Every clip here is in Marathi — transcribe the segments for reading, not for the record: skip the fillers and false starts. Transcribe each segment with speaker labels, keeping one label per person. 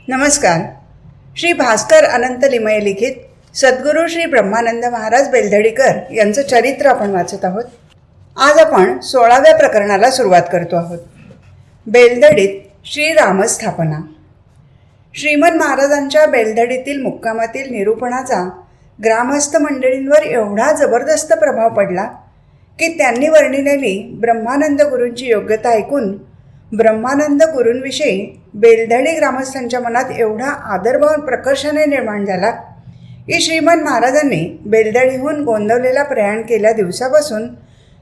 Speaker 1: नमस्कार. श्री भास्कर अनंत लिमये लिखित सद्गुरू श्री ब्रह्मानंद महाराज बेलधडीकर यांचं चरित्र आपण वाचत आहोत. आज आपण 16व्या प्रकरणाला सुरुवात करतो आहोत. बेलधडीत श्रीरामस्थापना. श्रीमद महाराजांच्या बेलधडीतील मुक्कामातील निरूपणाचा ग्रामस्थ मंडळींवर एवढा जबरदस्त प्रभाव पडला की त्यांनी वर्णिलेली ब्रह्मानंद गुरूंची योग्यता ऐकून ब्रह्मानंद गुरूंविषयी बेलधडी ग्रामस्थांच्या मनात एवढा आदरभाव प्रकर्षाने निर्माण झाला की श्रीमद महाराजांनी बेलधडीहून गोंदवलेला प्रयाण केल्या दिवसापासून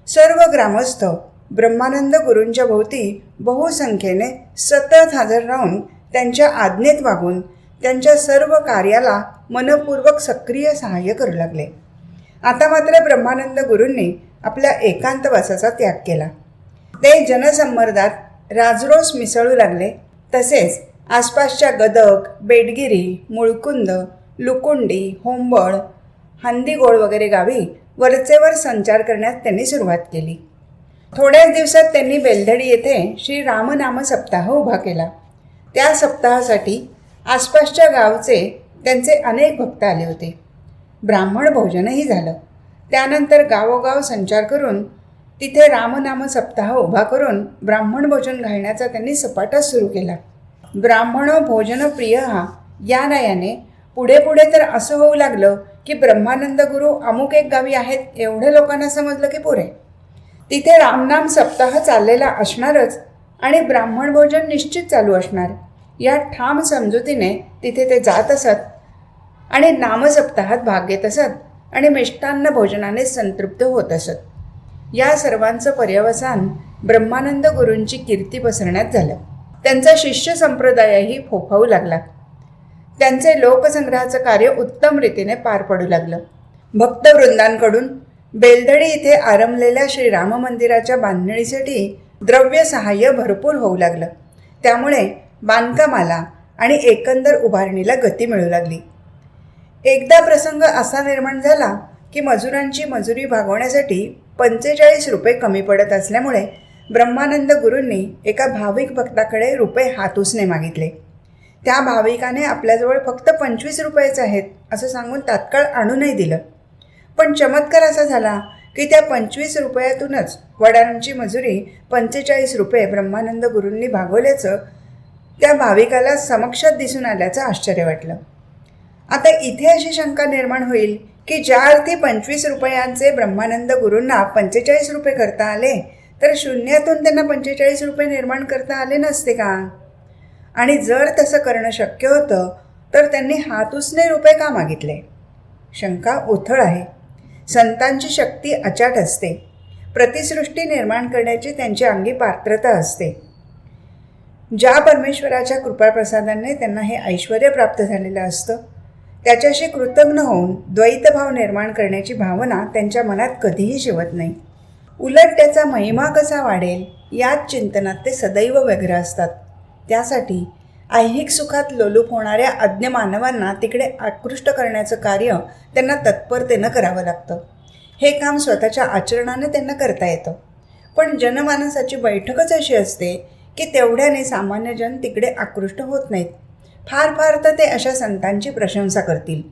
Speaker 1: सर्व ग्रामस्थ ब्रह्मानंद गुरूंच्या भोवती बहुसंख्येने सतत हजर राहून त्यांच्या आज्ञेत वागून त्यांच्या सर्व कार्याला मनपूर्वक सक्रिय सहाय्य करू लागले. आता मात्र ब्रह्मानंद गुरूंनी आपल्या एकांतवासाचा त्याग केला. ते जनसंमर्दात राजरोस मिसळू लागले. तसेच आसपासच्या गदग, बेडगिरी, मुळकुंद, लुकुंडी, होंबळ, हंदीगोळ वगैरे गावी वरचेवर संचार करण्यास त्यांनी सुरुवात केली. थोड्याच दिवसात त्यांनी बेलधडी येथे श्री रामनाम सप्ताह उभा केला. त्या सप्ताहासाठी आसपासच्या गावचे त्यांचे अनेक भक्त आले होते. ब्राह्मण भोजनही झालं. त्यानंतर गावोगाव संचार करून तिथे रामनाम सप्ताह उभा करून ब्राह्मण भोजन घालण्याचा त्यांनी सपाटा सुरू केला. ब्राह्मण भोजन प्रिय हा या नयाने पुढे पुढे तर असं होऊ लागलं की ब्रह्मानंद गुरु अमुक एक गावी आहेत एवढ्या लोकांना समजलं की पुरे. तिथे रामनाम सप्ताह चाललेला असणारच आणि ब्राह्मण भोजन निश्चित चालू असणार या ठाम समजुतीने तिथे ते जात असत आणि नामसप्ताहात भाग घेत असत आणि मिष्टान्न भोजनाने संतृप्त होत असत. या सर्वांचं पर्यवसान ब्रह्मानंद गुरूंची कीर्ती पसरण्यात झालं. त्यांचा शिष्य संप्रदायही फोफावू लागला. त्यांचे लोकसंग्रहाचं कार्य उत्तम रीतीने पार पडू लागलं. भक्तवृंदांकडून बेलधडी इथे आरंभलेल्या श्रीराम मंदिराच्या बांधणीसाठी द्रव्य सहाय्य भरपूर होऊ लागलं. त्यामुळे बांधकामाला आणि एकंदर उभारणीला गती मिळू लागली. एकदा प्रसंग असा निर्माण झाला की मजुरांची मजुरी भागवण्यासाठी 45 रुपये कमी पडत असल्यामुळे ब्रह्मानंद गुरूंनी एका भाविक भक्ताकडे रुपये हातूसने मागितले. त्या भाविकाने आपल्याजवळ फक्त 25 रुपयेच आहेत असं सांगून तात्काळ आणूनही दिलं. पण चमत्कार असा झाला की त्या 25 रुपयातूनच वडारांची मजुरी 45 रुपये ब्रह्मानंद गुरूंनी भागवल्याचं त्या भाविकाला समक्षात दिसून आल्याचं आश्चर्य वाटलं. आता इथे अशी शंका निर्माण होईल की ज्या अर्थी 25 रुपयांचे ब्रह्मानंद गुरूंना 45 रुपये करता आले तर शून्यातून त्यांना 45 रुपये निर्माण करता आले नसते का? आणि जर तसं करणं शक्य होतं तर त्यांनी हातूसने रुपये का मागितले? शंका उथळ आहे. संतांची शक्ती अचाट असते. प्रतिसृष्टी निर्माण करण्याची त्यांची अंगी पात्रता असते. ज्या परमेश्वराच्या कृपाप्रसादाने त्यांना हे ऐश्वर प्राप्त झालेलं असतं त्याच्याशी कृतज्ञ होऊन द्वैतभाव निर्माण करण्याची भावना त्यांच्या मनात कधीही शिवत नाही. उलट त्याचा महिमा कसा वाढेल याच चिंतनात ते सदैव व्यग्र असतात. त्यासाठी ऐहिक सुखात लोलूप होणाऱ्या अज्ञ मानवांना तिकडे आकृष्ट करण्याचं कार्य त्यांना तत्परतेनं करावं लागतं. हे काम स्वतःच्या आचरणाने त्यांना करता येतं. पण जनमानसाची बैठकच अशी असते की तेवढ्याने सामान्य जन तिकडे आकृष्ट होत नाहीत. फार फार तर ते अशा संतांची प्रशंसा करतील.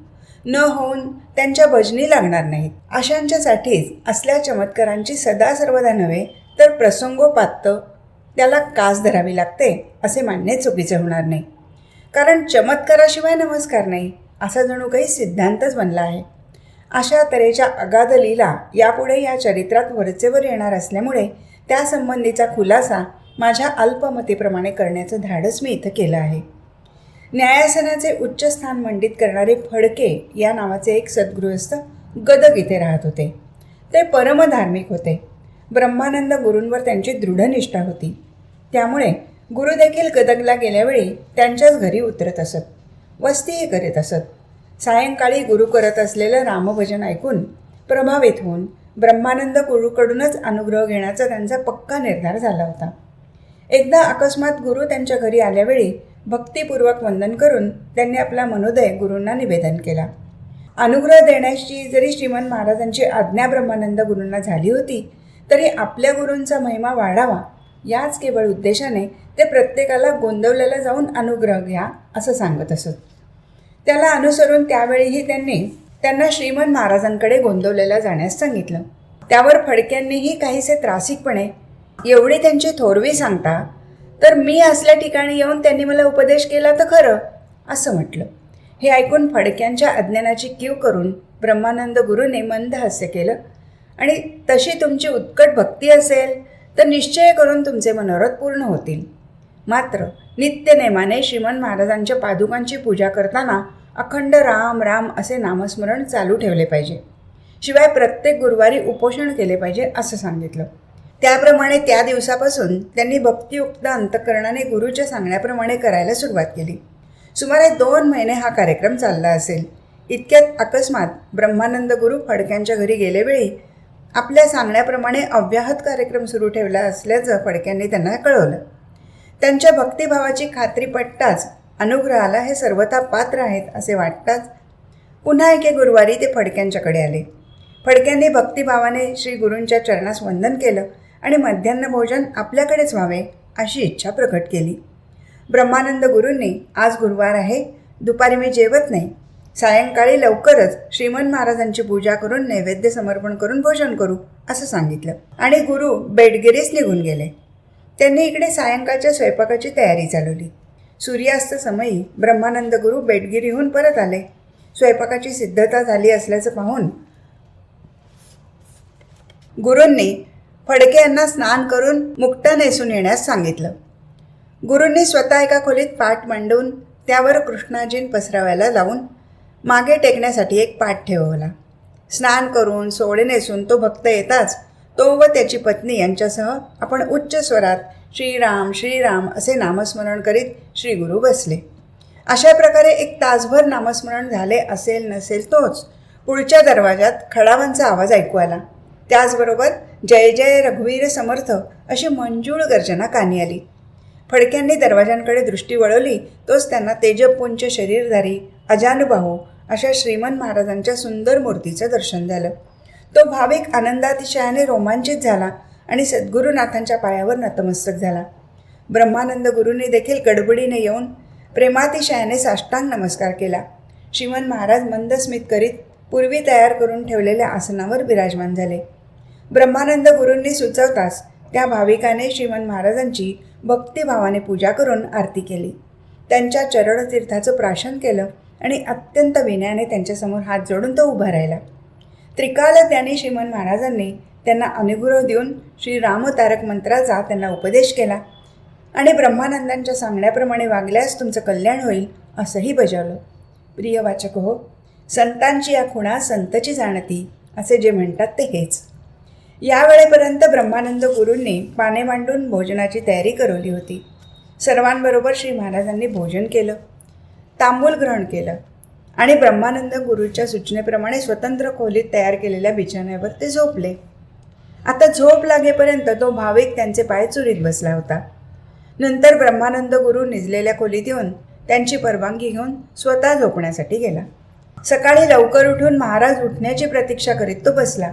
Speaker 1: न होऊन त्यांच्या भजनी लागणार नाहीत. अशांच्यासाठीच असल्या चमत्कारांची सदा सर्वदा नव्हे तर प्रसंगोपात्त त्याला कास धरावी लागते असे मानणे चुकीचे होणार नाही. कारण चमत्काराशिवाय नमस्कार नाही असा जणू काही सिद्धांतच बनला आहे. अशा तऱ्हेच्या अगाध लीला यापुढे या चरित्रात वरचेवर येणार असल्यामुळे त्यासंबंधीचा खुलासा माझ्या अल्पमतीप्रमाणे करण्याचं धाडस मी इथं केलं आहे. न्यायासनाचे उच्च स्थान मंडित करणारे फडके या नावाचे एक सद्गृहस्थ गदग इथे राहत होते. ते परमधार्मिक होते. ब्रह्मानंद गुरूंवर त्यांची दृढ निष्ठा होती. त्यामुळे गुरु देखील गदगला गेल्यावेळी त्यांच्याच घरी उतरत असत. वस्तीही करीत असत. सायंकाळी गुरु करत असलेलं रामभजन ऐकून प्रभावित होऊन ब्रह्मानंद गुरूकडूनच अनुग्रह घेण्याचा त्यांचा पक्का निर्धार झाला होता. एकदा अकस्मात गुरु त्यांच्या घरी आल्यावेळी भक्तिपूर्वक वंदन करून त्यांनी आपला मनोदय गुरूंना निवेदन केला. अनुग्रह देण्याची जरी श्रीमंत महाराजांची आज्ञा ब्रह्मानंद गुरूंना झाली होती तरी आपल्या गुरूंचा महिमा वाढावा याच केवळ उद्देशाने ते प्रत्येकाला गोंदवल्याला जाऊन अनुग्रह घ्या असं सांगत असत. त्याला अनुसरून त्यावेळीही त्यांना श्रीमंत महाराजांकडे गोंदवल्याला जाण्यास सांगितलं. त्यावर फडक्यांनीही काहीसे त्रासिकपणे, एवढी त्यांची थोरवी सांगता तर मी असल्या ठिकाणी येऊन त्यांनी मला उपदेश केला तर खरं, असं म्हटलं. हे ऐकून फडक्यांच्या अज्ञानाची कीव करून ब्रह्मानंद गुरूने मंद हास्य केलं आणि तशी तुमची उत्कट भक्ती असेल तर निश्चय करून तुमचे मनोरथ पूर्ण होतील. मात्र नित्यनेमाने श्रीमंत महाराजांच्या पादुकांची पूजा करताना अखंड राम राम असे नामस्मरण चालू ठेवले पाहिजे. शिवाय प्रत्येक गुरुवारी उपोषण केले पाहिजे असं सांगितलं. त्याप्रमाणे त्या दिवसापासून त्यांनी भक्तियुक्त अंतःकरणाने गुरुच्या सांगण्याप्रमाणे करायला सुरुवात केली. सुमारे 2 महिने हा कार्यक्रम चालला असेल. इतक्यात अकस्मात ब्रह्मानंद गुरु फडक्यांच्या घरी गेलेवेळी आपल्या सांगण्याप्रमाणे अव्याहत कार्यक्रम सुरू ठेवला असल्याचं फडक्यांनी त्यांना कळवलं. त्यांच्या भक्तिभावाची खात्री पटताच अनुग्रहाला हे सर्वथा पात्र आहेत असे वाटताच पुन्हा एके गुरुवारी ते फडक्यांच्याकडे आले. फडक्यांनी भक्तिभावाने श्री गुरूंच्या चरणास वंदन केलं आणि मध्यान्ह भोजन आपल्याकडेच व्हावे अशी इच्छा प्रकट केली. ब्रह्मानंद गुरूंनी, आज गुरुवार आहे, दुपारी मी जेवत नाही, सायंकाळी लवकरच श्रीमंत महाराजांची पूजा करून नैवेद्य समर्पण करून भोजन करू असं सांगितलं आणि गुरु बेडगिरीस निघून गेले. त्यांनी इकडे सायंकाळच्या स्वयंपाकाची तयारी चालवली. सूर्यास्त समयी ब्रह्मानंद गुरु बेडगिरीहून परत आले. स्वयंपाकाची सिद्धता झाली असल्याचं पाहून गुरूंनी फडके यांना स्नान करून मुक्ता नेसून येण्यास सांगितलं. गुरूंनी स्वतः एका खोलीत पाट मांडून त्यावर कृष्णाजीन पसरावायला लावून मागे टेकण्यासाठी एक पाट ठेवला. स्नान करून सोळे नेसून तो भक्त येताच तो व त्याची पत्नी यांच्यासह आपण उच्च स्वरात श्रीराम श्रीराम असे नामस्मरण करीत श्री गुरु बसले. अशा प्रकारे 1 तासभर नामस्मरण झाले असेल नसेल तोच पुढच्या दरवाजात खडावांचा आवाज ऐकू आला. त्याचबरोबर जय जय रघुवीर समर्थ अशी मंजूळ गर्जना कानी आली. फडक्यांनी दरवाजांकडे दृष्टी वळवली तोच त्यांना तेजपुंज शरीरधारी अजानुबाहू अशा श्रीमंत महाराजांच्या सुंदर मूर्तीचं दर्शन झालं. तो भाविक आनंदातिशयाने रोमांचित झाला आणि सद्गुरुनाथांच्या पायावर नतमस्तक झाला. ब्रह्मानंद गुरूंनी देखील गडबडीने येऊन प्रेमातिशयाने साष्टांग नमस्कार केला. श्रीमंत महाराज मंद स्मित करीत पूर्वी तयार करून ठेवलेल्या आसनावर विराजमान झाले. ब्रह्मानंद गुरूंनी सुचवताच त्या भाविकाने श्रीमंत महाराजांची भक्तिभावाने पूजा करून आरती केली. त्यांच्या चरणतीर्थाचं प्राशन केलं आणि अत्यंत विनयाने त्यांच्यासमोर हात जोडून तो उभा राहिला. त्रिकाल त्यांनी श्रीमंत महाराजांनी त्यांना अनुग्रह देऊन श्रीराम तारक मंत्राचा त्यांना उपदेश केला आणि ब्रह्मानंदांच्या सांगण्याप्रमाणे वागल्यास तुमचं कल्याण होईल असंही बजावलं. प्रिय वाचक हो, संतांची या खुणा संतची जाणती असे जे म्हणतात ते हेच. या वेळेपर्यंत ब्रह्मानंद गुरूंनी पाने मांडून भोजनाची तयारी करवली होती. सर्वांबरोबर श्री महाराजांनी भोजन केलं, तांबूल ग्रहण केलं आणि ब्रह्मानंद गुरूच्या सूचनेप्रमाणे स्वतंत्र खोलीत तयार केलेल्या बिछाण्यावर ते झोपले. आता झोप लागेपर्यंत तो भाविक त्यांचे पाय चुरीत बसला होता. नंतर ब्रह्मानंद गुरू निजलेल्या खोलीत येऊन त्यांची परवानगी घेऊन स्वतः झोपण्यासाठी गेला. सकाळी लवकर उठून महाराज उठण्याची प्रतीक्षा करीत तो बसला.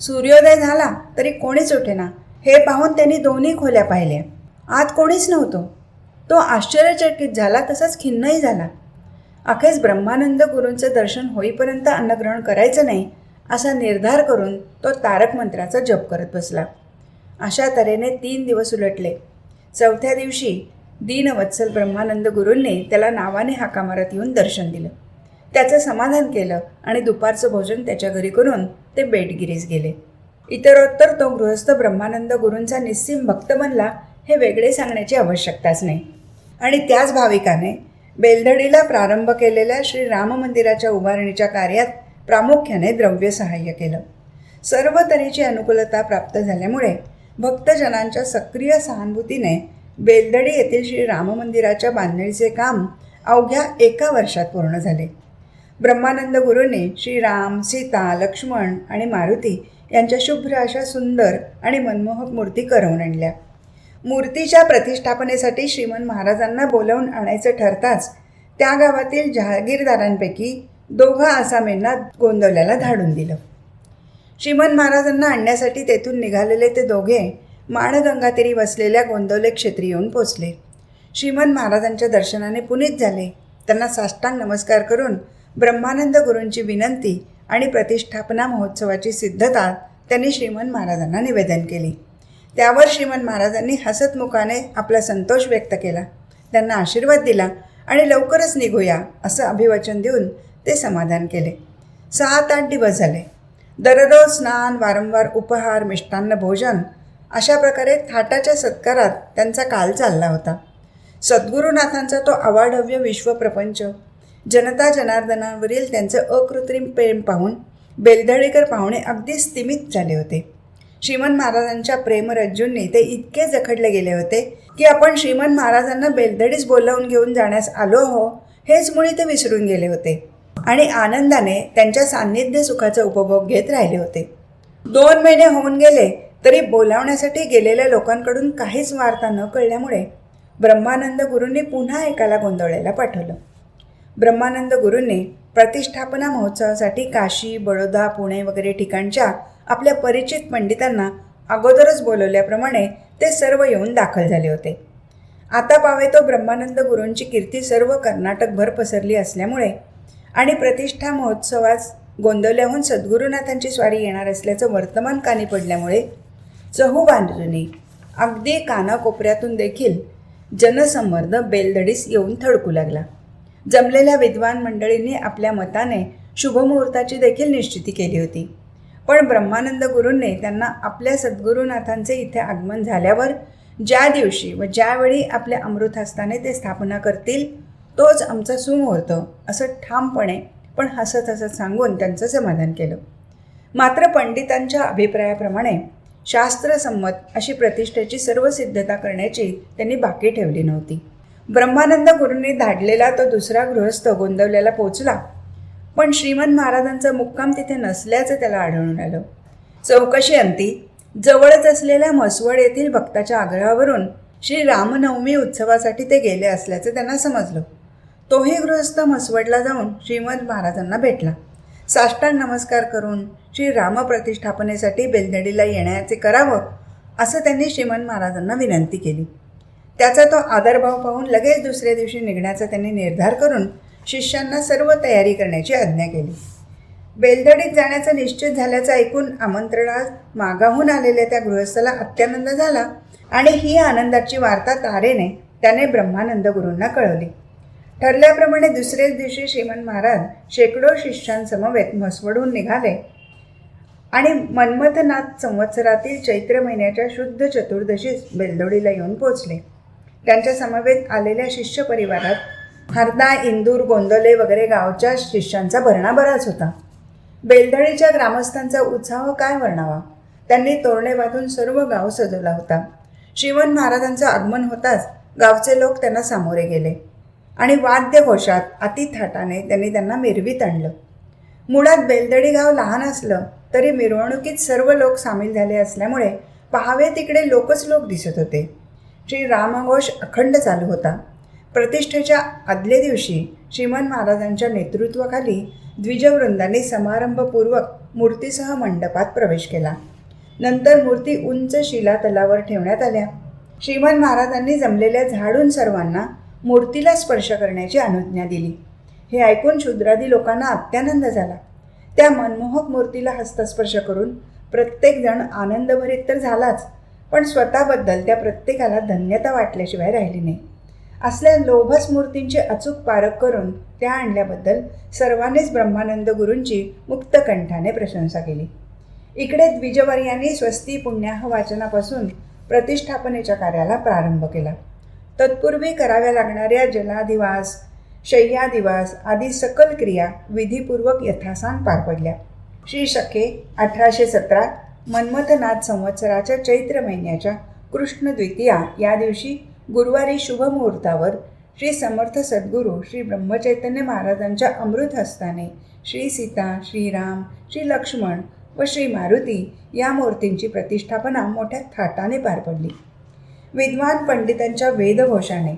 Speaker 1: सूर्योदय झाला तरी कोणीच उठेना. हे पाहून त्यांनी दोन्ही खोल्या पाहिल्या. आत कोणीच नव्हतं. तो आश्चर्यचकित झाला, तसाच खिन्नही झाला. अखेर ब्रह्मानंद गुरूंचं दर्शन होईपर्यंत अन्नग्रहण करायचं नाही असा निर्धार करून तो तारक मंत्राचा जप करत बसला. अशा तऱ्हेने 3 दिवस उलटले. 4थ्या दिवशी दीनवत्सल ब्रह्मानंद गुरूंनी त्याला नावाने हाका मारत येऊन दर्शन दिलं. त्याचं समाधान केलं आणि दुपारचं भोजन त्याच्या घरी करून ते बेटगिरीस गेले. इतरोत्तर तो गृहस्थ ब्रह्मानंद गुरूंचा निस्सीम भक्त बनला हे वेगळे सांगण्याची आवश्यकताच नाही. आणि त्याच भाविकाने बेलधडीला प्रारंभ केलेल्या श्री राम मंदिराच्या उभारणीच्या कार्यात प्रामुख्याने द्रव्य सहाय्य केलं. सर्व तऱ्हेची अनुकूलता प्राप्त झाल्यामुळे भक्तजनांच्या सक्रिय सहानुभूतीने बेलधडी येथील श्री राम मंदिराच्या बांधणीचे काम अवघ्या 1 वर्षात पूर्ण झाले. ब्रह्मानंद गुरूंनी श्रीराम, सीता, लक्ष्मण आणि मारुती यांच्या शुभ्र अशा सुंदर आणि मनमोहक मूर्ती करवून आणल्या. मूर्तीच्या प्रतिष्ठापनेसाठी श्रीमंत महाराजांना बोलावून आणायचं ठरताच त्या गावातील जहागीरदारांपैकी 2 आसामींना गोंदवल्याला धाडून दिलं. श्रीमंत महाराजांना आणण्यासाठी तेथून निघालेले ते दोघे माणगंगातीरी वसलेल्या गोंदवले क्षेत्री येऊन पोचले. श्रीमंत महाराजांच्या दर्शनाने पुनीत झाले. त्यांना साष्टांग नमस्कार करून ब्रह्मानंद गुरूंची विनंती आणि प्रतिष्ठापना महोत्सवाची सिद्धता त्यांनी श्रीमंत महाराजांना निवेदन केली. त्यावर श्रीमंत महाराजांनी हसतमुखाने आपला संतोष व्यक्त केला, त्यांना आशीर्वाद दिला आणि लवकरच निघूया असं अभिवचन देऊन ते समाधान केले. 7-8 दिवस झाले. दररोज स्नान, वारंवार उपहार, मिष्टान्न भोजन अशा प्रकारे थाटाच्या सत्कारात त्यांचा काल चालला होता. सद्गुरुनाथांचा तो अवाढव्य विश्वप्रपंच, जनता जनार्दनावरील त्यांचं अकृत्रिम प्रेम पाहून बेलदळीकर पाहुणे अगदी स्तिमित झाले होते. श्रीमंत महाराजांच्या प्रेमरज्जूंनी ते इतके जखडले गेले होते की आपण श्रीमंत महाराजांना बेलदडीच बोलावून घेऊन जाण्यास आलो हो हेच मुळी ते विसरून गेले होते आणि आनंदाने त्यांच्या सान्निध्य सुखाचा उपभोग घेत राहिले होते. 2 महिने होऊन गेले तरी बोलावण्यासाठी गेलेल्या लोकांकडून काहीच वार्ता न कळल्यामुळे ब्रह्मानंद गुरूंनी पुन्हा एकाला गोंदवलेला पाठवलं. ब्रह्मानंद गुरूंनी प्रतिष्ठापना महोत्सवासाठी काशी, बडोदा, पुणे वगैरे ठिकाणच्या आपल्या परिचित पंडितांना अगोदरच बोलवल्याप्रमाणे ते सर्व येऊन दाखल झाले होते. आता पावे तो ब्रह्मानंद गुरूंची कीर्ती सर्व कर्नाटकभर पसरली असल्यामुळे आणि प्रतिष्ठा महोत्सवास गोंदवल्याहून सद्गुरुनाथांची स्वारी येणार असल्याचं वर्तमान कानी पडल्यामुळे चहूबाजूंनी अगदी कानाकोपऱ्यातून देखील जनसंमर्द बेलदडीस येऊन थडकू लागला. जमलेल्या विद्वान मंडळींनी आपल्या मताने शुभमुहूर्ताची देखील निश्चिती केली होती. पण ब्रह्मानंद गुरूंनी त्यांना आपल्या सद्गुरुनाथांचे इथे आगमन झाल्यावर ज्या दिवशी व ज्यावेळी आपल्या अमृतहस्ताने ते स्थापना करतील तोच आमचा सुमुहूर्त असं ठामपणे पण हसत हसत सांगून त्यांचं समाधान केलं. मात्र पंडितांच्या अभिप्रायाप्रमाणे शास्त्रसंमत अशी प्रतिष्ठेची सर्व सिद्धता करण्याची त्यांनी बाकी ठेवली नव्हती. ब्रह्मानंद गुरूंनी धाडलेला तो दुसरा गृहस्थ गोंदवल्याला पोचला, पण श्रीमंत महाराजांचा मुक्काम तिथे नसल्याचं त्याला आढळून आलं. चौकशी अंती जवळच असलेल्या म्हसवड येथील भक्ताच्या आग्रहावरून श्री रामनवमी उत्सवासाठी ते गेले असल्याचं त्यांना समजलं. तोही गृहस्थ म्हसवडला जाऊन श्रीमंत महाराजांना भेटला. साष्टांग नमस्कार करून श्री रामप्रतिष्ठापनेसाठी बेलदडीला येण्याचे करावं असं त्यांनी श्रीमंत महाराजांना विनंती केली. त्याचा तो आदरभाव पाहून लगेच दुसऱ्या दिवशी निघण्याचा त्यांनी निर्धार करून शिष्यांना सर्व तयारी करण्याची आज्ञा केली. बेलदडीत जाण्याचं निश्चित झाल्याचं ऐकून आमंत्रणात मागाहून आलेल्या त्या गृहस्थाला अत्यानंद झाला आणि ही आनंदाची वार्ता तारेने त्याने ब्रह्मानंद गुरूंना कळवली. ठरल्याप्रमाणे दुसऱ्याच दिवशी श्रीमंत महाराज शेकडो शिष्यांसमवेत म्हसवडून निघाले आणि मन्मथनाथ संवत्सरातील चैत्र महिन्याच्या शुद्ध चतुर्दशीस बेलदोडीला येऊन पोचले. त्यांच्या समवेत आलेल्या शिष्य परिवारात हरदा, इंदूर, गोंदवले वगैरे गावच्या शिष्यांचा भरणा बराच होता. बेलदडीच्या ग्रामस्थांचा उत्साह काय वर्णावा. त्यांनी तोरणे बांधून सर्व गाव सजवला होता. श्रीमंत महाराजांचं आगमन होताच गावचे लोक त्यांना सामोरे गेले आणि वाद्यघोषात अतिथाटाने त्यांना मिरवीत आणलं. मुळात बेलदडी गाव लहान असलं तरी मिरवणुकीत सर्व लोक सामील झाले असल्यामुळे पाहावे तिकडे लोकच लोक दिसत होते. श्री रामघोष अखंड चालू होता. प्रतिष्ठेच्या आदल्या दिवशी श्रीमंत महाराजांच्या नेतृत्वाखाली द्विजवृंदांनी समारंभपूर्वक मूर्तीसह मंडपात प्रवेश केला. नंतर मूर्ती उंच शिलातलावर ठेवण्यात आल्या. श्रीमंत महाराजांनी जमलेल्या झाडून सर्वांना मूर्तीला स्पर्श करण्याची अनुज्ञा दिली. हे ऐकून शूद्रादी लोकांना अत्यानंद झाला. त्या मनमोहक मूर्तीला हस्तस्पर्श करून प्रत्येकजण आनंदभरीत तर झालाच, पण स्वतःबद्दल त्या प्रत्येकाला धन्यता वाटल्याशिवाय राहिली नाही. असल्या लोभस मूर्तींची अचूक पारख करून त्या आणल्याबद्दल सर्वांनीच ब्रह्मानंद गुरूंची मुक्तकंठाने प्रशंसा केली. इकडे द्विजवर्यांनी स्वस्ती पुण्याह वाचनापासून प्रतिष्ठापनेच्या कार्याला प्रारंभ केला. तत्पूर्वी कराव्या लागणाऱ्या जलाधिवास, शय्यादिवास आदी सकल क्रिया विधीपूर्वक यथासांग पार पडल्या. श्री शके 1817 मन्मथनाथ संवत्सराच्या चैत्र महिन्याच्या कृष्ण द्वितीया या दिवशी गुरुवारी शुभमुहूर्तावर श्री समर्थ सद्गुरू श्री ब्रह्मचैतन्य महाराजांच्या अमृत हस्ताने श्री सीता, श्रीराम, श्री लक्ष्मण व श्री मारुती या मूर्तींची प्रतिष्ठापना मोठ्या थाटाने पार पडली. विद्वान पंडितांच्या वेदघोषाने,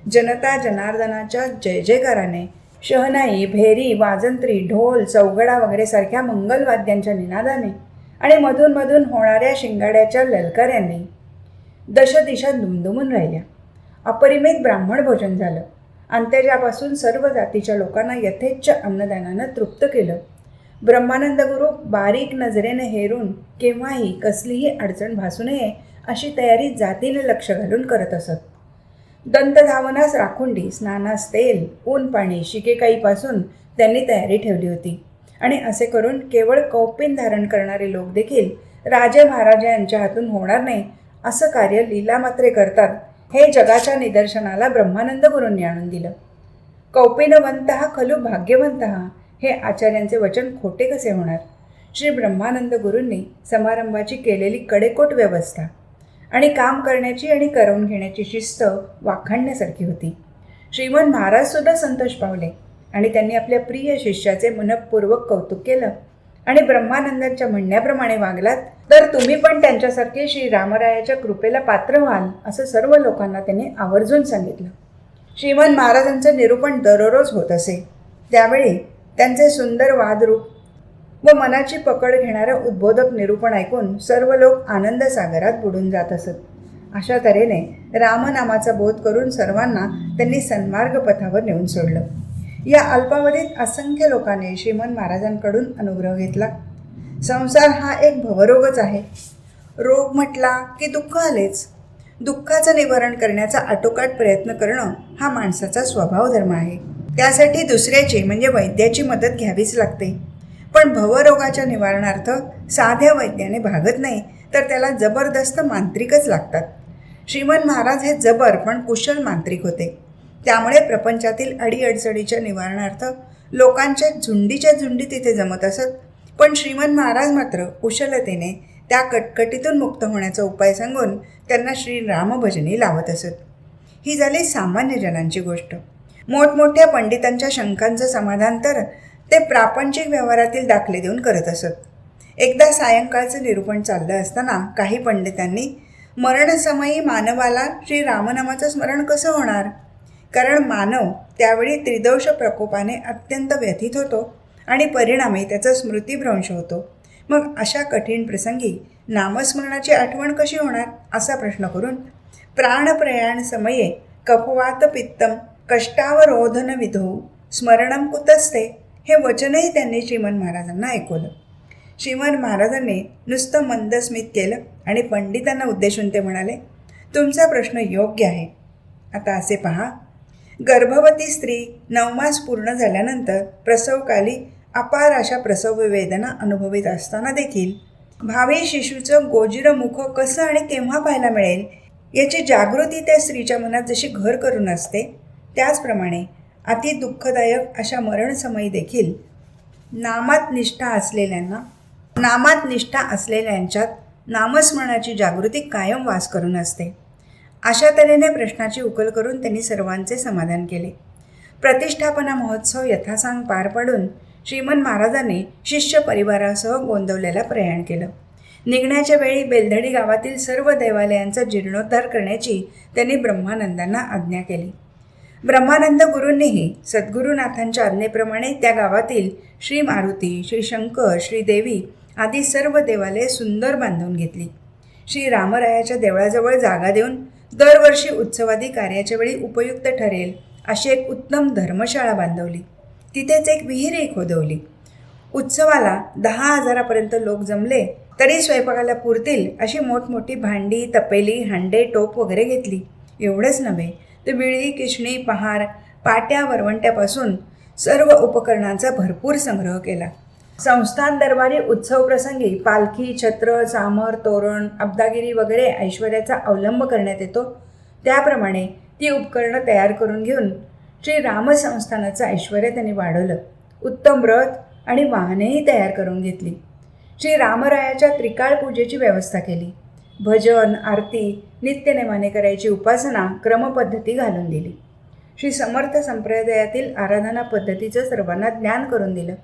Speaker 1: जनता जनार्दनाच्या जय जयकाराने, शहनाई, भेरी, वाजंत्री, ढोल, चौघडा वगैरे सारख्या मंगलवाद्यांच्या निनादाने आणि मधून मधून होणाऱ्या शिंगाड्याच्या ललकाऱ्यांनी दशदिशा दुमदुमून राहिल्या. अपरिमित ब्राह्मण भोजन झालं. अंत्यजापासून सर्व जातीच्या लोकांना यथेच्छ अन्नदानानं तृप्त केलं. ब्रह्मानंद गुरु बारीक नजरेने हेरून केव्हाही कसलीही अडचण भासू नये अशी तयारी जातीने लक्ष घालून करत असत. दंतधावनास राखुंडी, स्नानास तेल, ऊन पाणी, शिकेकाईपासून त्यांनी तयारी ठेवली होती. आणि असे करून केवळ कौपिन धारण करणारे लोक देखील राजे महाराजा यांच्या हातून होणार नाही असं कार्य लीला मात्रे करतात हे जगाच्या निदर्शनाला ब्रह्मानंद गुरूंनी आणून दिलं. कौपिनवंतः खलु भाग्यवंतः हे आचार्यांचे वचन खोटे कसे होणार. श्री ब्रह्मानंद गुरूंनी समारंभाची केलेली कडेकोट व्यवस्था आणि काम करण्याची आणि करवून घेण्याची शिस्त वाखाणण्यासारखी होती. श्रीमन महाराजसुद्धा संतोष पावले आणि त्यांनी आपल्या प्रिय शिष्याचे मनःपूर्वक कौतुक केलं आणि ब्रह्मानंदांच्या म्हणण्याप्रमाणे वागलात तर तुम्ही पण त्यांच्यासारखे श्री रामरायाच्या कृपेला पात्र व्हाल असं सर्व लोकांना त्यांनी आवर्जून सांगितलं. श्रीमन महाराजांचं निरूपण दररोज होत असे. त्यावेळी त्यांचे सुंदर वादरूप व मनाची पकड घेणारं उद्बोधक निरूपण ऐकून सर्व लोक आनंद सागरात बुडून जात असत. अशा तऱ्हेने रामनामाचा बोध करून सर्वांना त्यांनी सन्मार्ग पथावर नेऊन सोडलं. या अल्पावधीत असंख्य लोकांनी श्रीमन महाराजांकडून अनुग्रह घेतला. संसार हा एक भवरोगच आहे. रोग म्हटला की दुःख आलेच. दुःखाचं निवारण करण्याचा आटोकाट प्रयत्न करणं हा माणसाचा स्वभाव धर्म आहे. त्यासाठी दुसऱ्याची म्हणजे वैद्याची मदत घ्यावीच लागते. पण भवरोगाच्या निवारणार्थ साध्या वैद्याने भागत नाही तर त्याला जबरदस्त मांत्रिकच लागतात. श्रीमन महाराज हे जबर पण कुशल मांत्रिक होते. त्यामुळे प्रपंचातील अडीअडचणीच्या निवारणार्थ लोकांच्या झुंडीच्या झुंडी तिथे जमत असत. पण श्रीमन महाराज मात्र कुशलतेने त्या कटकटीतून मुक्त होण्याचा उपाय सांगून त्यांना श्री रामभजनी लावत असत. ही झाली सामान्य जनांची गोष्ट. मोठमोठ्या पंडितांच्या शंकांचं समाधान तर ते प्रापंचिक व्यवहारातील दाखले देऊन करत असत. एकदा सायंकाळचं निरूपण चाललं असताना काही पंडितांनी मरणसमयी मानवाला श्री रामनामाचं स्मरण कसं होणार, कारण मानव त्यावेळी त्रिदोष प्रकोपाने अत्यंत व्यथित होतो आणि परिणामी त्याचा स्मृतिभ्रंश होतो. मग अशा कठीण प्रसंगी नामस्मरणाची आठवण कशी होणार असा प्रश्न करून प्राणप्रयाण समये कफवात पित्तम कष्टावरोधन विधो स्मरणम कुतस्ते हे वचनही त्यांनी श्रीमन महाराजांना ऐकवलं. श्रीमन महाराजांनी नुसतं मंदस्मित केलं आणि पंडितांना उद्देशून ते म्हणाले, तुमचा प्रश्न योग्य आहे. आता असे पहा, गर्भवती स्त्री 9 मास पूर्ण झाल्यानंतर प्रसवकाली अपार अशा प्रसव वेदना अनुभवित असताना देखील भावी शिशूचं गोजिरं मुख कसं आणि केव्हा पाहायला मिळेल याची जागृती त्या स्त्रीच्या मनात जशी घर करून असते, त्याचप्रमाणे अति दुःखदायक अशा मरणसमयी देखील नामात निष्ठा असलेल्यांच्यात नामस्मरणाची जागृती कायम वास करून असते. अशा तऱ्हेने प्रश्नाची उकल करून त्यांनी सर्वांचे समाधान केले. प्रतिष्ठापना महोत्सव यथासांग पार पाडून श्रीमन महाराजांनी शिष्य परिवारासह गोंदवलेला प्रयाण केलं. निघण्याच्या वेळी बेलधडी गावातील सर्व देवालयांचा जीर्णोद्धार करण्याची त्यांनी ब्रह्मानंदांना आज्ञा केली. ब्रह्मानंद गुरूंनीही सद्गुरुनाथांच्या आज्ञेप्रमाणे त्या गावातील श्री मारुती, श्री शंकर, श्री देवी आदी सर्व देवालये सुंदर बांधून घेतली. श्री रामरायाच्या देवळाजवळ जागा देऊन दरवर्षी उत्सवादी कार्याच्या वेळी उपयुक्त ठरेल अशी एक उत्तम धर्मशाळा बांधवली. तिथेच एक विहीरही खोदवली. उत्सवाला 10,000पर्यंत लोक जमले तरी स्वयंपाकाला पुरतील अशी मोठमोठी भांडी, तपेली, हांडे, टोप वगैरे घेतली. एवढंच नव्हे तर विळी, किशणी, पहार, पाट्या, वरवंट्यापासून सर्व उपकरणांचा भरपूर संग्रह केला. संस्थान दरबारी उत्सव प्रसंगी पालखी, छत्र, चामर, तोरण, अब्दागिरी वगैरे ऐश्वर्याचा अवलंब करण्यात येतो. त्याप्रमाणे ती उपकरणं तयार करून घेऊन श्री रामसंस्थानाचं ऐश्वर त्यांनी वाढवलं. उत्तम रथ आणि वाहनेही तयार करून घेतली. श्री रामरायाच्या त्रिकाळ पूजेची व्यवस्था केली. भजन, आरती नित्यनेमाने करायची उपासना क्रमपद्धती घालून दिली. श्री समर्थ संप्रदायातील आराधना पद्धतीचं सर्वांना ज्ञान करून दिलं.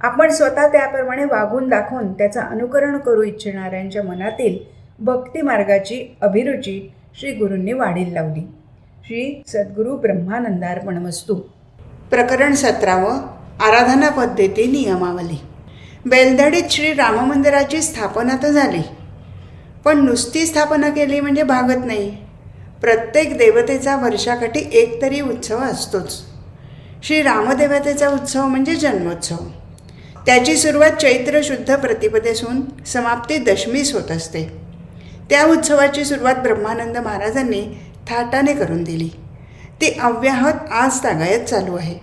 Speaker 1: आपण स्वतः त्याप्रमाणे वागून दाखवून त्याचं अनुकरण करू इच्छिणाऱ्यांच्या मनातील भक्ती मार्गाची अभिरुची श्री गुरूंनी वाढील लावली. श्री सद्गुरू ब्रह्मानंदार्पणमस्तु. प्रकरण 17. आराधना पद्धती नियमावली. बेलधडीत श्री राममंदिराची स्थापना तर झाली, पण नुसती स्थापना केली म्हणजे भागत नाही. प्रत्येक देवतेचा वर्षाकाठी एक तरी उत्सव असतोच. श्री रामदेवतेचा उत्सव म्हणजे जन्मोत्सव. त्याची सुरुवात चैत्र शुद्ध प्रतिपदेसून समाप्ती दशमीस होत असते. त्या उत्सवाची सुरुवात ब्रह्मानंद महाराजांनी थाटाने करून दिली. ती अव्याहत आज तागायत चालू आहे.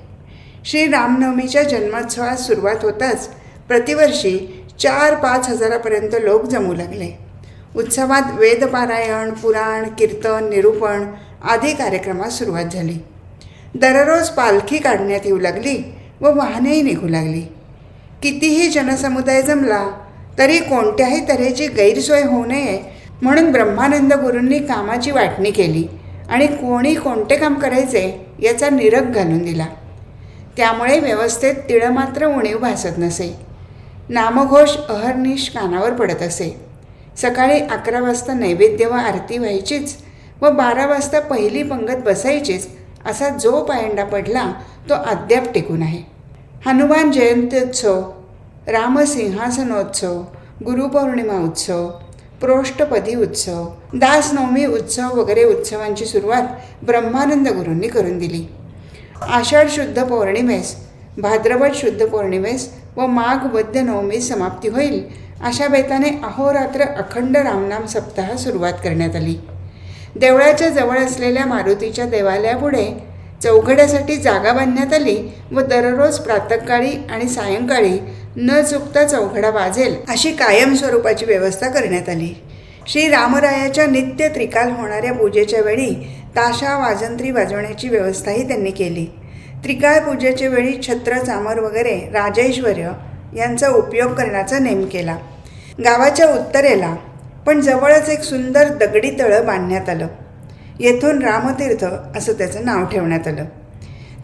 Speaker 1: श्री रामनवमीच्या जन्मोत्सवास सुरुवात होताच प्रतिवर्षी 4-5 हजारापर्यंत लोक जमू लागले. उत्सवात वेदपारायण, पुराण, कीर्तन, निरूपण आदी कार्यक्रमास सुरुवात झाली. दररोज पालखी काढण्यात येऊ लागली व वाहनेही निघू लागली. कितीही जनसमुदाय जमला तरी कोणत्याही तऱ्हेची गैरसोय होऊ नये म्हणून ब्रह्मानंद गुरूंनी कामाची वाटणी केली आणि कोणी कोणते काम करायचे याचा निरख घालून दिला. त्यामुळे व्यवस्थेत तिळमात्र उणीव भासत नसे. नामघोष अहर्निश कानावर पडत असे. सकाळी 11 वाजता नैवेद्य व आरती व्हायचीच व 12 वाजता पहिली पंगत बसायचीच असा जो पायंडा पडला तो अद्याप टिकून आहे. हनुमान जयंत्योत्सव, रामसिंहासनोत्सव, गुरुपौर्णिमा उत्सव, प्रोष्ठपदी उत्सव, दासनवमी उत्सव वगैरे उत्सवांची सुरुवात ब्रह्मानंद गुरूंनी करून दिली. आषाढ शुद्ध पौर्णिमेस, भाद्रपद शुद्ध पौर्णिमेस व माघ वद्य नवमीस समाप्ती होईल अशा बेताने अहोरात्र अखंड रामनाम सप्ताह सुरुवात करण्यात आली. देवळाच्या जवळ असलेल्या मारुतीच्या देवालयापुढे चौघड्यासाठी जागा बांधण्यात आली व दररोज प्रातःकाळी आणि सायंकाळी न चुकता चौघडा वाजेल अशी कायम स्वरूपाची व्यवस्था करण्यात आली. श्री रामरायाच्या नित्य त्रिकाल होणाऱ्या पूजेच्या वेळी ताशा वाजंत्री वाजवण्याची व्यवस्थाही त्यांनी केली. त्रिकाळ पूजेच्या वेळी छत्र, चामर वगैरे राजैश्वर्य यांचा उपयोग करण्याचा नेम केला. गावाच्या उत्तरेला पण जवळच एक सुंदर दगडी तळं बांधण्यात आलं. येथून रामतीर्थ असं त्याचं नाव ठेवण्यात आलं.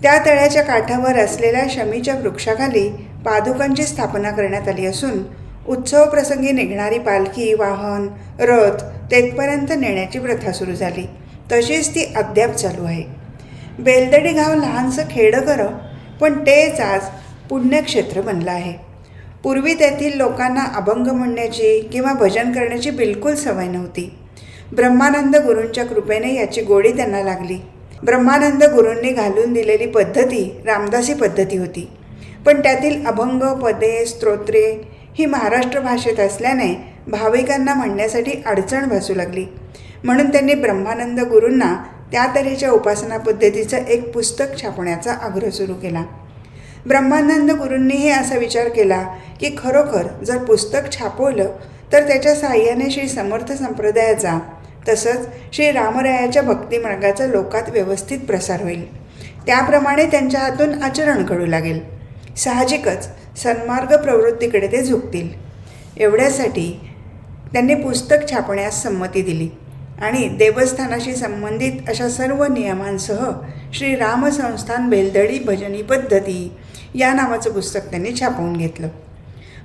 Speaker 1: त्या तळ्याच्या काठावर असलेल्या शमीच्या वृक्षाखाली पादुकांची स्थापना करण्यात आली असून उत्सव प्रसंगी निघणारी पालखी, वाहन, रथ तेथपर्यंत नेण्याची प्रथा सुरू झाली. तशीच ती अद्याप चालू आहे. बेलदडी गाव लहानसं खेडं खरं, पण तेच आज पुण्यक्षेत्र बनलं आहे. पूर्वी तेथील लोकांना अभंग म्हणण्याची किंवा भजन करण्याची बिलकुल सवय नव्हती. ब्रह्मानंद गुरूंच्या कृपेने याची गोडी त्यांना लागली. ब्रह्मानंद गुरूंनी घालून दिलेली पद्धती रामदासी पद्धती होती, पण त्यातील अभंग, पदे, स्तोत्रे ही महाराष्ट्र भाषेत असल्याने भाविकांना म्हणण्यासाठी अडचण भासू लागली. म्हणून त्यांनी ब्रह्मानंद गुरूंना त्या तऱ्हेच्या उपासना पद्धतीचं एक पुस्तक छापण्याचा आग्रह सुरू केला. ब्रह्मानंद गुरूंनीही असा विचार केला की खरोखर जर पुस्तक छापवलं तर त्याच्या साहाय्याने श्री समर्थ संप्रदायाचा तसंच श्री रामरायाच्या भक्तिमार्गाचा लोकात व्यवस्थित प्रसार होईल. त्याप्रमाणे त्यांच्या हातून आचरण घडू लागेल. साहजिकच सन्मार्ग प्रवृत्तीकडे ते झुकतील. एवढ्यासाठी त्यांनी पुस्तक छापण्यास संमती दिली आणि देवस्थानाशी संबंधित अशा सर्व नियमांसह श्री रामसंस्थान बेलदडी भजनी पद्धती या नावाचं पुस्तक त्यांनी छापवून घेतलं.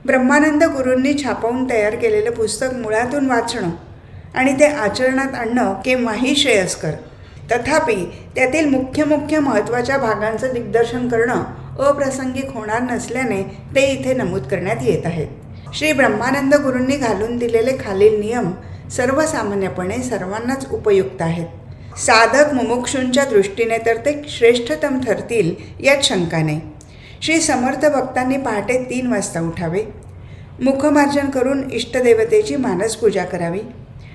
Speaker 1: ब्रह्मानंद गुरूंनी छापवून तयार केलेलं पुस्तक मुळातून वाचणं आणि ते आचरणात आणणं केव्हाही श्रेयस्कर. तथापि त्यातील मुख्य महत्त्वाच्या भागांचं दिग्दर्शन करणं अप्रासंगिक होणार नसल्याने ते इथे नमूद करण्यात येत आहेत. श्री ब्रह्मानंद गुरूंनी घालून दिलेले खालील नियम सर्वसामान्यपणे सर्वांनाच उपयुक्त आहेत. साधक मुमुक्षूंच्या दृष्टीने तर ते श्रेष्ठतम ठरतील यात शंका नाही. श्री समर्थ भक्तांनी पहाटे 3 वाजता उठावे. मुखमार्जन करून इष्टदेवतेची मानसपूजा करावी.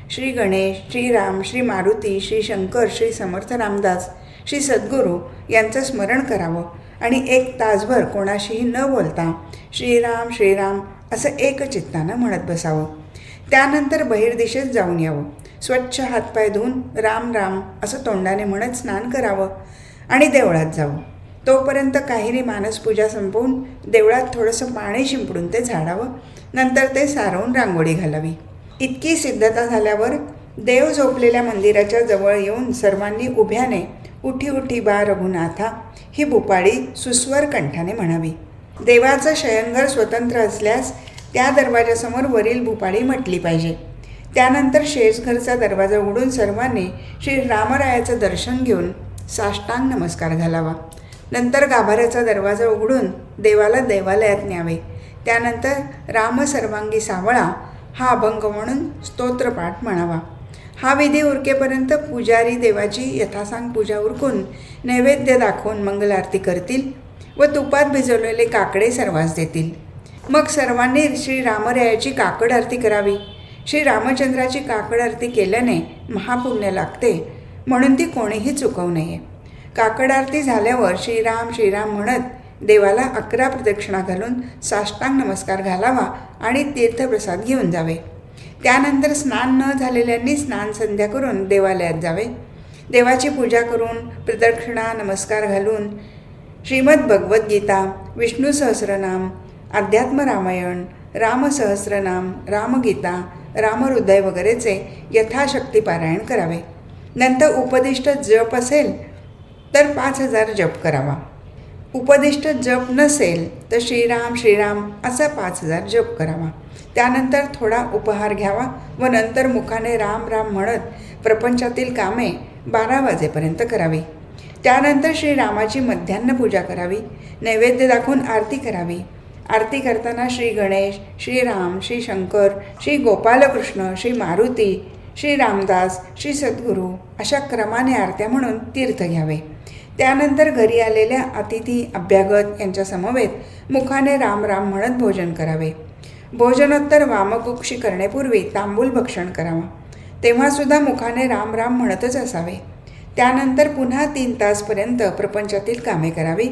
Speaker 1: श्री गणेश, श्रीराम, श्री मारुती, श्री शंकर, श्री समर्थ रामदास, श्री सद्गुरू यांचं स्मरण करावं आणि 1 तासभर कोणाशीही न बोलता श्रीराम श्रीराम असं एकचित्तानं म्हणत बसावं. त्यानंतर बहिर्दिशेत जाऊन यावं. स्वच्छ हातपाय धुवून राम राम असं तोंडाने म्हणत स्नान करावं आणि देवळात जावं. तोपर्यंत काहीरी मानसपूजा संपवून देवळात थोडंसं पाणी शिंपडून ते झाडावं. नंतर ते सारवून रांगोळी घालावी. इतकी सिद्धता झाल्यावर देव झोपलेल्या मंदिराच्या जवळ येऊन सर्वांनी उभ्याने उठी उठी बा रघुनाथा ही भूपाळी सुस्वर कंठाने म्हणावी. देवाचं शयनघर स्वतंत्र असल्यास त्या दरवाजासमोर वरील भूपाळी म्हटली पाहिजे. त्यानंतर शेषघरचा दरवाजा उघडून सर्वांनी श्री रामरायाचं दर्शन घेऊन साष्टांग नमस्कार घालावा. नंतर गाभाऱ्याचा दरवाजा उघडून देवाला देवालयात न्यावे. त्यानंतर राम सर्वांगी सावळा हा अभंग म्हणून स्तोत्रपाठ म्हणावा. हा विधी उरकेपर्यंत पुजारी देवाची यथासांग पूजा उरकून नैवेद्य दाखवून मंगल आरती करतील व तुपात भिजवलेले काकडे सर्वांस देतील. मग सर्वांनी श्री रामरायाची काकड आरती करावी. श्री रामचंद्राची काकड आरती केल्याने महापुण्य लागते, म्हणून ती कोणीही चुकवू नये. काकड आरती झाल्यावर श्रीराम श्रीराम म्हणत देवाला 11 प्रदक्षिणा घालून साष्टांग नमस्कार घालावा आणि तीर्थप्रसाद घेऊन जावे. त्यानंतर स्नान न झालेल्यांनी स्नान संध्या करून देवालयात जावे. देवाची पूजा करून प्रदक्षिणा नमस्कार घालून श्रीमद भगवद्गीता, विष्णू सहस्रनाम, अध्यात्म रामायण, रामसहस्रनाम, रामगीता, रामहृदय वगैरेचे यथाशक्ती पारायण करावे. नंतर उपदिष्ट जप असेल तर 5000 जप करावा. उपदिष्ट जप नसेल तर श्रीराम श्रीराम असा 5000 जप करावा. त्यानंतर थोडा उपहार घ्यावा व नंतर मुखाने राम राम म्हणत प्रपंचातील कामे 12 वाजेपर्यंत करावी. त्यानंतर श्रीरामाची मध्यान्ह पूजा करावी. नैवेद्य दाखवून आरती करावी. आरती करताना श्री गणेश, श्रीराम, श्री शंकर, श्री गोपालकृष्ण, श्री मारुती, श्री रामदास, श्री सद्गुरू अशा क्रमाने आरत्या म्हणून तीर्थ घ्यावे. त्यानंतर घरी आलेल्या अतिथी अभ्यागत यांच्या समवेत मुखाने राम राम म्हणत भोजन करावे. भोजनोत्तर वामकुक्षी करण्यापूर्वी तांबूल भक्षण करावा. तेव्हासुद्धा मुखाने राम राम म्हणतच असावे. त्यानंतर पुन्हा 3 तासपर्यंत प्रपंचातील कामे करावी.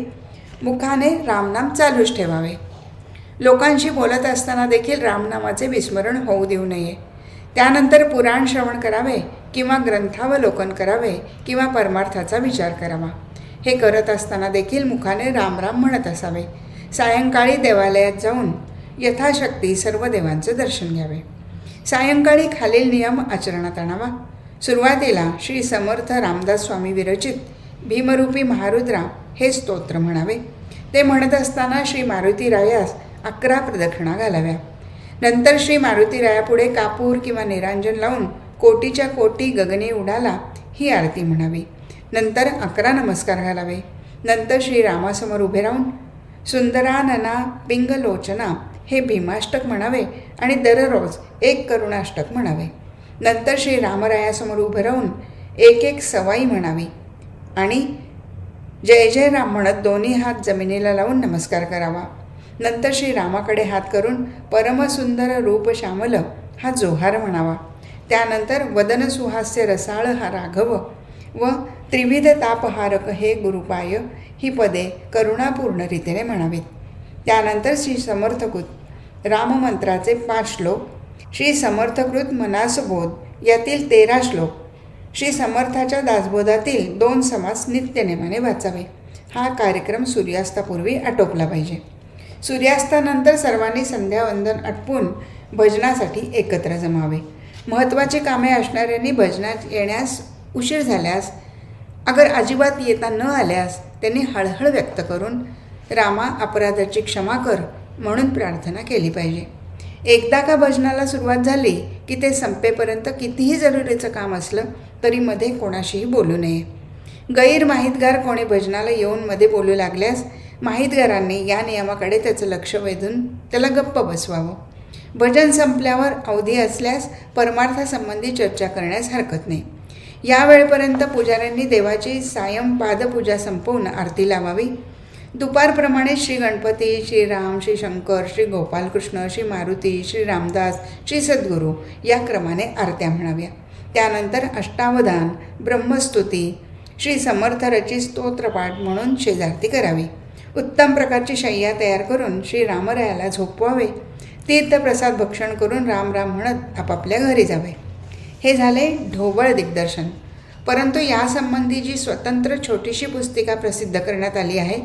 Speaker 1: मुखाने रामनाम चालूच ठेवावे. लोकांशी बोलत असताना देखील रामनामाचे विस्मरण होऊ देऊ नये. त्यानंतर पुराण श्रवण करावे किंवा ग्रंथावलोकन करावे किंवा परमार्थाचा विचार करावा. हे करत असताना देखील मुखाने राम राम म्हणत असावे. सायंकाळी देवालयात जाऊन यथाशक्ती सर्व देवांचे दर्शन घ्यावे. सायंकाळी खालील नियम आचरणात आणावा. सुरुवातीला श्री समर्थ रामदास स्वामी विरचित भीमरूपी महारुद्रा हे स्तोत्र म्हणावे. ते म्हणत असताना श्री मारुतीरायास 11 प्रदक्षिणा घालाव्या. नंतर श्री मारुतीरायापुढे कापूर किंवा निरांजन लावून कोटीच्या कोटी गगने उडाला ही आरती म्हणावी. नंतर 11 नमस्कार घालावे. नंतर श्रीरामासमोर उभे राहून सुंदरानना पिंगलोचना हे भीमाष्टक म्हणावे आणि दररोज 1 करुणाष्टक म्हणावे. नंतर श्री रामरायासमोर उभे राहून 1 सवाई म्हणावी आणि जय जय राम म्हणत दोन्ही हात जमिनीला लावून नमस्कार करावा. नंतर श्री रामाकडे हात करून परमसुंदर रूप श्यामल हा जोहार म्हणावा. त्यानंतर वदन सुहास्य रसाळ हा राघव व त्रिविध तापहारक हे गुरुपाय ही पदे करुणापूर्ण रीतीने म्हणावीत. त्यानंतर श्री समर्थकृत राममंत्राचे 5 श्लोक, श्री समर्थकृत मनासबोध यातील 13 श्लोक, श्री समर्थाच्या दासबोधातील 2 समास नित्यनेमाने वाचावे. हा कार्यक्रम सूर्यास्तापूर्वी आटोपला पाहिजे. सूर्यास्तानंतर सर्वांनी संध्यावंदन आटपून भजनासाठी एकत्र जमावे. महत्त्वाची कामे असणाऱ्यांनी भजनात येण्यास उशीर झाल्यास, अगर अजिबात येता न आल्यास त्यांनी हळहळ व्यक्त करून रामा अपराधाची क्षमा कर म्हणून प्रार्थना केली पाहिजे. एकदा का भजनाला सुरुवात झाली की ते संपेपर्यंत कितीही जरुरीचं काम असलं तरी मध्ये कोणाशीही बोलू नये. गैरमाहितगार कोणी भजनाला येऊन मध्ये बोलू लागल्यास माहितगारांनी या नियमाकडे त्याचं लक्ष वेधून त्याला गप्प बसवावं. भजन संपल्यावर अवधी असल्यास परमार्थासंबंधी चर्चा करण्यास हरकत नाही. या वेळेपर्यंत पुजाऱ्यांनी देवाची सायं पादपूजा संपवून आरती लावावी. दुपारप्रमाणे श्री गणपती, श्रीराम, श्री शंकर, श्री गोपालकृष्ण, श्री मारुती, श्री रामदास, श्री सद्गुरू या क्रमाने आरत्या म्हणाव्या. त्यानंतर अष्टावधान, ब्रह्मस्तुती, श्री समर्थ रचित स्तोत्रपाठ म्हणून शेजारती करावी. उत्तम प्रकारची शय्या तयार करून श्री रामरायाला झोपवावे. तीर्थप्रसाद भक्षण करून राम राम म्हणत आपापल्या घरी जावे. हे झाले ढोबळ दिग्दर्शन. परंतु यासंबंधी जी स्वतंत्र छोटीशी पुस्तिका प्रसिद्ध करण्यात आली आहे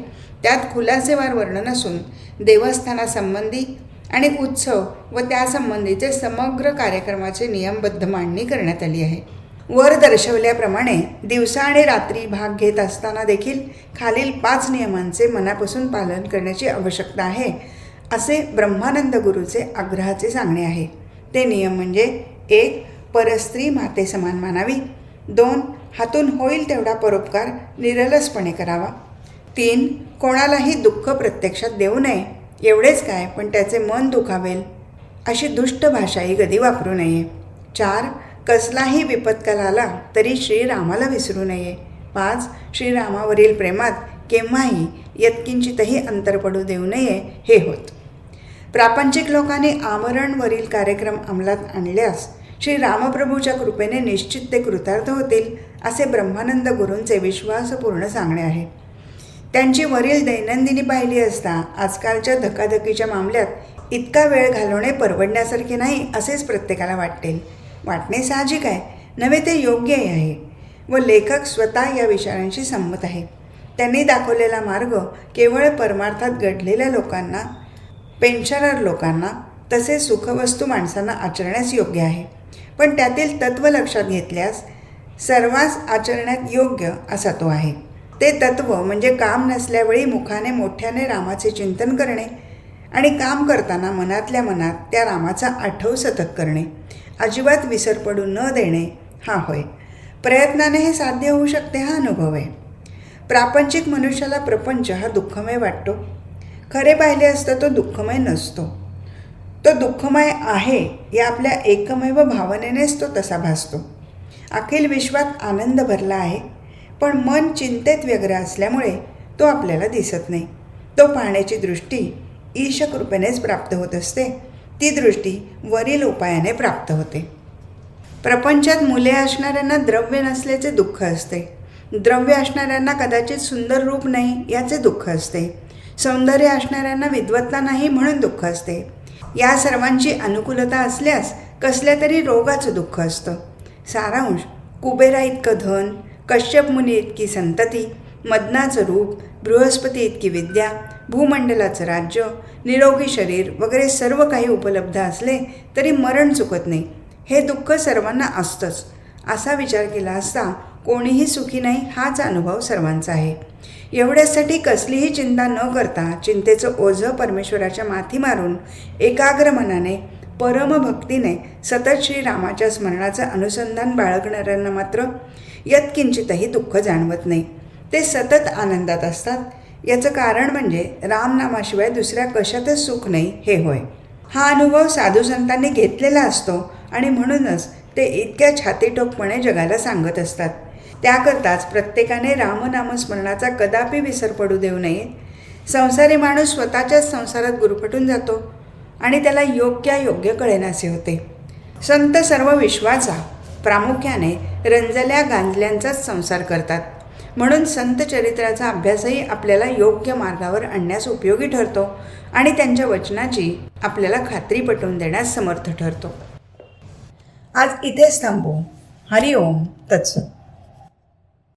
Speaker 1: त्यात खुलासेवार वर्णन असून देवस्थानासंबंधी आणि उत्सव व त्यासंबंधीचे समग्र कार्यक्रमाचे नियमबद्ध मांडणी करण्यात आली आहे. वर दर्शवल्याप्रमाणे दिवसा आणि रात्री भाग घेत असताना देखील खालील 5 नियमांचे मनापासून पालन करण्याची आवश्यकता आहे असे ब्रह्मानंद गुरूचे आग्रहाचे सांगणे आहे. ते नियम म्हणजे 1. परस्त्री माते समान मानावी. 2. हातून होईल तेवढा परोपकार निरलसपणे करावा. 3. कोणालाही दुःख प्रत्यक्षात देऊ नये. एवढेच काय पण त्याचे मन दुखावेल अशी दुष्ट भाषाही कधी वापरू नये. 4. कसलाही विपत्काल आला तरी श्रीरामाला विसरू नये. 5. श्रीरामावरील प्रेमात केव्हाही यत्किंचितही अंतर पडू देऊ नये. हे होत. प्रापंचिक लोकांनी आमरणवरील कार्यक्रम अंमलात आणल्यास श्री रामप्रभूच्या कृपेने निश्चित ते कृतार्थ होतील, असे ब्रह्मानंद गुरूंचे विश्वासपूर्ण सांगणे आहे. त्यांची वरील दैनंदिनी पाहिली असता आजकालच्या धकाधकीच्या मामल्यात इतका वेळ घालवणे परवडण्यासारखे नाही असेच प्रत्येकाला वाटणे साहजिक आहे, नव्हे ते योग्यही आहे. व लेखक स्वतः या विचारांशी संमत आहे. त्यांनी दाखवलेला मार्ग केवळ परमार्थात घडलेल्या लोकांना, पेन्शनर लोकांना तसेच सुखवस्तू माणसांना आचरण्यास योग्य आहे. पण त्यातील तत्त्व लक्षात घेतल्यास सर्वांस आचरण्यात योग्य असा तो आहे. ते तत्त्व म्हणजे काम नसल्यावेळी मुखाने मोठ्याने रामाचे चिंतन करणे आणि काम करताना मनातल्या मनात त्या रामाचा आठव सतत करणे, अजिबात विसर पडू न देणे हा होय. प्रयत्नाने हे साध्य होऊ शकते हा अनुभव आहे. प्रापंचिक मनुष्याला प्रपंच हा दुःखमय वाटतो. खरे पाहिले असता तो दुःखमय नसतो. तो दुःखमय आहे या आपल्या एकमेव भावनेनेच तो तसा भासतो. अखिल विश्वात आनंद भरला आहे, पण मन चिंतेत व्यग्र असल्यामुळे तो आपल्याला दिसत नाही. तो पाहण्याची दृष्टी ईशकृपेनेच प्राप्त होत असते. ती दृष्टी वरील उपायाने प्राप्त होते. प्रपंचात मुले असणाऱ्यांना द्रव्य नसल्याचे दुःख असते. द्रव्य असणाऱ्यांना कदाचित सुंदर रूप नाही याचे दुःख असते. सौंदर्य असणाऱ्यांना विद्वत्ता नाही म्हणून दुःख असते. या सर्वांची अनुकूलता असल्यास कसल्या तरी रोगाचं दुःख असतं. सारांश: कुबेरा इतकं धन, कश्यप मुनी इतकी संतती, मदनाचं रूप, बृहस्पती इतकी विद्या, भूमंडलाचं राज्य, निरोगी शरीर वगैरे सर्व काही उपलब्ध असले तरी मरण चुकत नाही. हे दुःख सर्वांना असतंच. असा विचार केला असता कोणीही सुखी नाही हाच अनुभव सर्वांचा आहे. एवढ्यासाठी कसलीही चिंता न करता चिंतेचं ओझं परमेश्वराच्या माथी मारून एकाग्र मनाने परमभक्तीने सतत श्रीरामाच्या स्मरणाचं अनुसंधान बाळगणाऱ्यांना मात्र यत्किंचितही दुःख जाणवत नाही. ते सतत आनंदात असतात. याचं कारण म्हणजे रामनामाशिवाय दुसऱ्या कशातच सुख नाही हे होय. हा अनुभव साधू संतांनी घेतलेला असतो आणि म्हणूनच ते इतक्या छातीटोकपणे जगाला सांगत असतात. त्याकरताच प्रत्येकाने रामनामस्मरणाचा कदापि विसर पडू देऊ नये. संसारी माणूस स्वतःच्याच संसारात गुरफटून जातो आणि त्याला योग्य कळेनासे होते. संत सर्व विश्वाचा, प्रामुख्याने रंजल्या गांजल्यांचाच संसार करतात. म्हणून संत चरित्राचा अभ्यासही आपल्याला योग्य मार्गावर आणण्यास उपयोगी ठरतो आणि त्यांच्या वचनाची आपल्याला खात्री पटवून देण्यास समर्थ ठरतो. आज इथेच थांबू. हरिओम तत्सत.